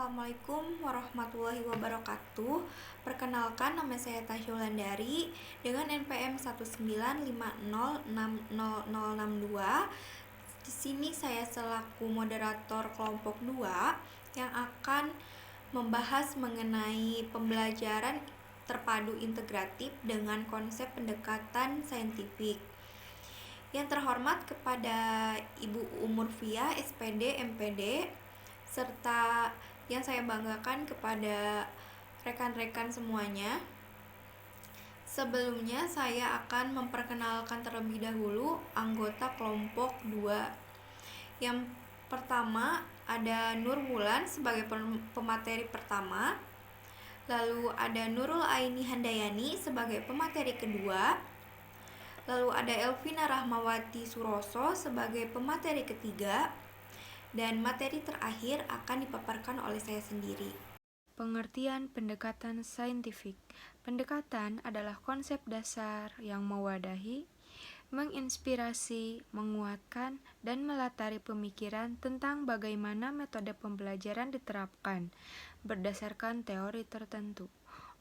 Assalamualaikum warahmatullahi wabarakatuh. Perkenalkan, nama saya Tasya Wulandari dengan NPM 195060062. Di sini saya selaku moderator kelompok 2 yang akan membahas mengenai pembelajaran terpadu integratif dengan konsep pendekatan saintifik. Yang terhormat kepada Ibu Umurvia, SPD, MPD, serta yang saya banggakan kepada rekan-rekan semuanya. Sebelumnya saya akan memperkenalkan terlebih dahulu anggota kelompok 2. Yang pertama ada Nur Wulan sebagai pemateri pertama. Lalu ada Nurul Aini Handayani sebagai pemateri kedua. Lalu ada Elvina Rahmawati Suroso sebagai pemateri ketiga. Dan materi terakhir akan dipaparkan oleh saya sendiri. Pengertian pendekatan saintifik. Pendekatan adalah konsep dasar yang mewadahi, menginspirasi, menguatkan, dan melatari pemikiran tentang bagaimana metode pembelajaran diterapkan berdasarkan teori tertentu.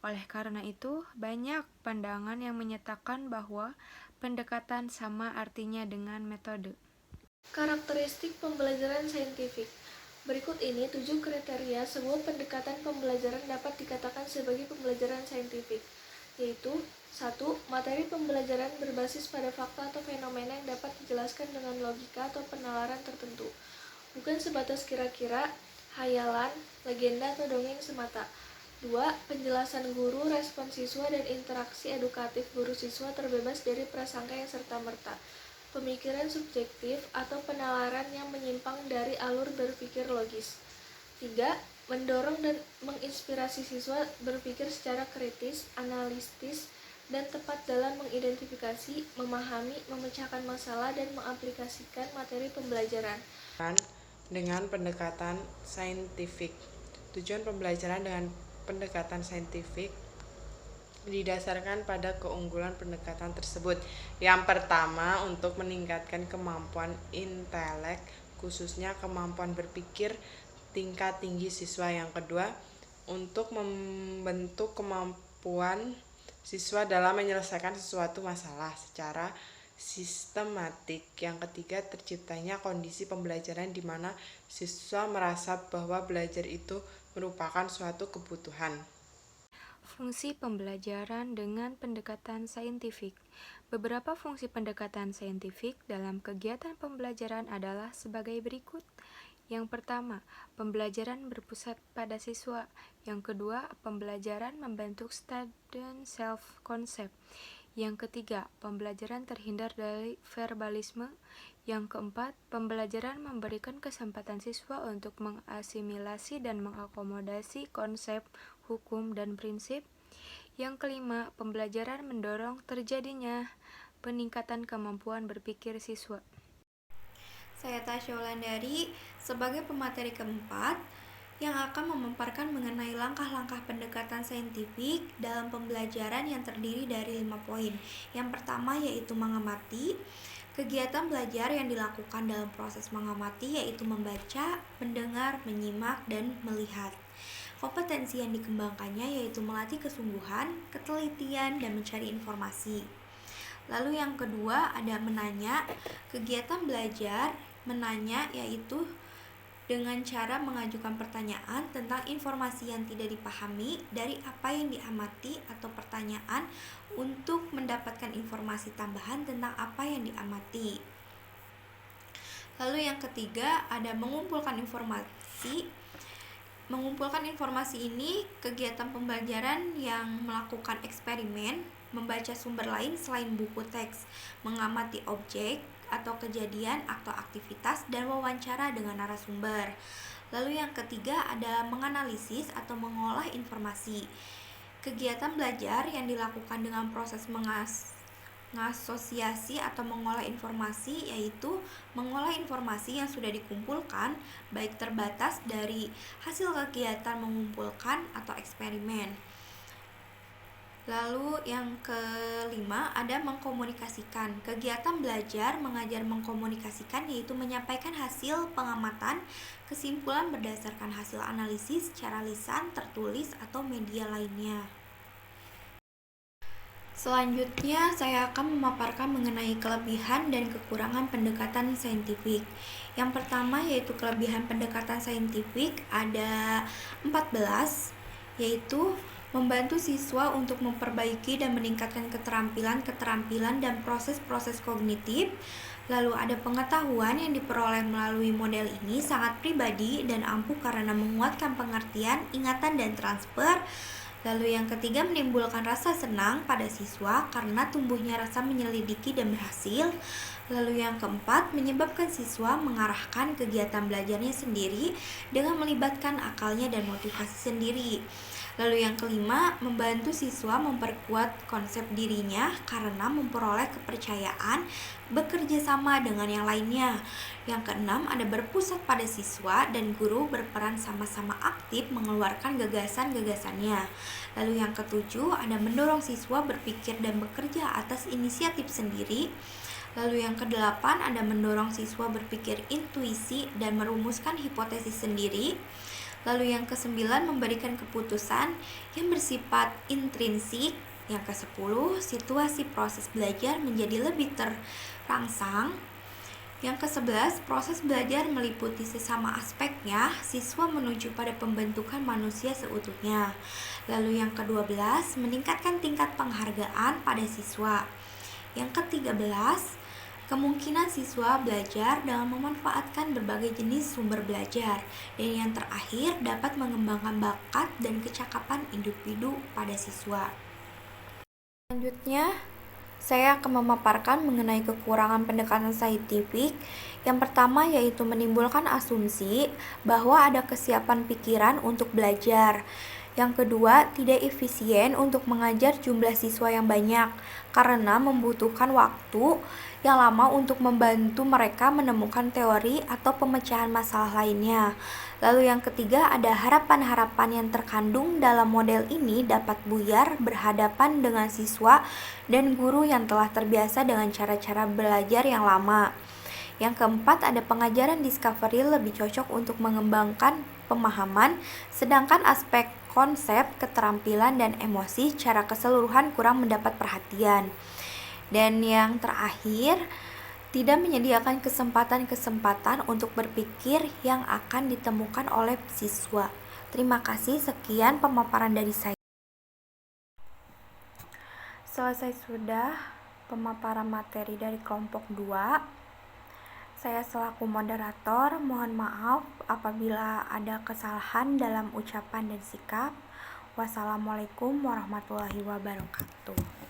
Oleh karena itu, banyak pandangan yang menyatakan bahwa pendekatan sama artinya dengan metode. Karakteristik pembelajaran saintifik. Berikut ini 7 kriteria sebuah pendekatan pembelajaran dapat dikatakan sebagai pembelajaran saintifik, yaitu 1. Materi pembelajaran berbasis pada fakta atau fenomena yang dapat dijelaskan dengan logika atau penalaran tertentu, bukan sebatas kira-kira, hayalan, legenda, atau dongeng semata. 2. Penjelasan guru, respon siswa, dan interaksi edukatif guru-siswa terbebas dari prasangka yang serta-merta, pemikiran subjektif atau penalaran yang menyimpang dari alur berpikir logis. 3. Mendorong dan menginspirasi siswa berpikir secara kritis, analitis, dan tepat dalam mengidentifikasi, memahami, memecahkan masalah, dan mengaplikasikan materi pembelajaran. Dengan pendekatan saintifik. Tujuan pembelajaran dengan pendekatan saintifik didasarkan pada keunggulan pendekatan tersebut. Yang pertama, untuk meningkatkan kemampuan intelek, khususnya kemampuan berpikir tingkat tinggi siswa. Yang kedua, untuk membentuk kemampuan siswa dalam menyelesaikan sesuatu masalah secara sistematik. Yang ketiga, terciptanya kondisi pembelajaran di mana siswa merasa bahwa belajar itu merupakan suatu kebutuhan. Fungsi pembelajaran dengan pendekatan saintifik. Beberapa fungsi pendekatan saintifik dalam kegiatan pembelajaran adalah sebagai berikut. Yang pertama, pembelajaran berpusat pada siswa. Yang kedua, pembelajaran membentuk student self-concept. Yang ketiga, pembelajaran terhindar dari verbalisme. Yang keempat, pembelajaran memberikan kesempatan siswa untuk mengasimilasi dan mengakomodasi konsep, hukum, dan prinsip. Yang kelima, pembelajaran mendorong terjadinya peningkatan kemampuan berpikir siswa. Saya Tasya Wulandari sebagai pemateri keempat yang akan memaparkan mengenai langkah-langkah pendekatan saintifik dalam pembelajaran yang terdiri dari 5 poin. Yang pertama yaitu mengamati. Kegiatan belajar yang dilakukan dalam proses mengamati yaitu membaca, mendengar, menyimak, dan melihat. Kompetensi yang dikembangkannya yaitu melatih kesungguhan, ketelitian, dan mencari informasi. Lalu yang kedua ada menanya. Kegiatan belajar menanya yaitu dengan cara mengajukan pertanyaan tentang informasi yang tidak dipahami dari apa yang diamati atau pertanyaan untuk mendapatkan informasi tambahan tentang apa yang diamati. Lalu yang ketiga ada mengumpulkan informasi. Mengumpulkan informasi ini kegiatan pembelajaran yang melakukan eksperimen, membaca sumber lain selain buku teks, mengamati objek atau kejadian atau aktivitas, dan wawancara dengan narasumber. Lalu yang ketiga ada menganalisis atau mengolah informasi. Kegiatan belajar yang dilakukan dengan proses mengasosiasi atau mengolah informasi yaitu mengolah informasi yang sudah dikumpulkan baik terbatas dari hasil kegiatan mengumpulkan atau eksperimen. Lalu yang kelima ada mengkomunikasikan. Kegiatan belajar, mengajar, mengkomunikasikan yaitu menyampaikan hasil pengamatan, kesimpulan berdasarkan hasil analisis secara lisan, tertulis, atau media lainnya. Selanjutnya, saya akan memaparkan mengenai kelebihan dan kekurangan pendekatan saintifik. Yang pertama yaitu kelebihan pendekatan saintifik ada 14, yaitu membantu siswa untuk memperbaiki dan meningkatkan keterampilan dan proses-proses kognitif. Lalu ada pengetahuan yang diperoleh melalui model ini sangat pribadi dan ampuh karena menguatkan pengertian, ingatan, dan transfer. Lalu yang ketiga menimbulkan rasa senang pada siswa karena tumbuhnya rasa menyelidiki dan berhasil. Lalu yang keempat menyebabkan siswa mengarahkan kegiatan belajarnya sendiri dengan melibatkan akalnya dan motivasi sendiri. Lalu yang kelima membantu siswa memperkuat konsep dirinya karena memperoleh kepercayaan bekerja sama dengan yang lainnya. Yang keenam ada berpusat pada siswa dan guru berperan sama-sama aktif mengeluarkan gagasan-gagasannya. Lalu yang ketujuh ada mendorong siswa berpikir dan bekerja atas inisiatif sendiri. Lalu yang kedelapan ada mendorong siswa berpikir intuisi dan merumuskan hipotesis sendiri. Lalu yang kesembilan memberikan keputusan yang bersifat intrinsik. Yang ke-10 situasi proses belajar menjadi lebih terangsang. Yang ke-11 proses belajar meliputi sesama aspeknya, siswa menuju pada pembentukan manusia seutuhnya. Lalu yang ke-12 meningkatkan tingkat penghargaan pada siswa. Yang ke-13 kemungkinan siswa belajar dalam memanfaatkan berbagai jenis sumber belajar. Dan yang terakhir dapat mengembangkan bakat dan kecakapan individu pada siswa. Selanjutnya, saya akan memaparkan mengenai kekurangan pendekatan saintifik. Yang pertama yaitu menimbulkan asumsi bahwa ada kesiapan pikiran untuk belajar. Yang kedua, tidak efisien untuk mengajar jumlah siswa yang banyak karena membutuhkan waktu yang lama untuk membantu mereka menemukan teori atau pemecahan masalah lainnya. Lalu yang ketiga, ada harapan-harapan yang terkandung dalam model ini dapat buyar berhadapan dengan siswa dan guru yang telah terbiasa dengan cara-cara belajar yang lama. Yang keempat, ada pengajaran discovery lebih cocok untuk mengembangkan pemahaman, sedangkan aspek konsep, keterampilan, dan emosi secara keseluruhan kurang mendapat perhatian. Dan yang terakhir, tidak menyediakan kesempatan-kesempatan untuk berpikir yang akan ditemukan oleh siswa. Terima kasih, sekian pemaparan dari saya. Selesai sudah pemaparan materi dari kelompok 2. Saya selaku moderator, mohon maaf apabila ada kesalahan dalam ucapan dan sikap. Wassalamualaikum warahmatullahi wabarakatuh.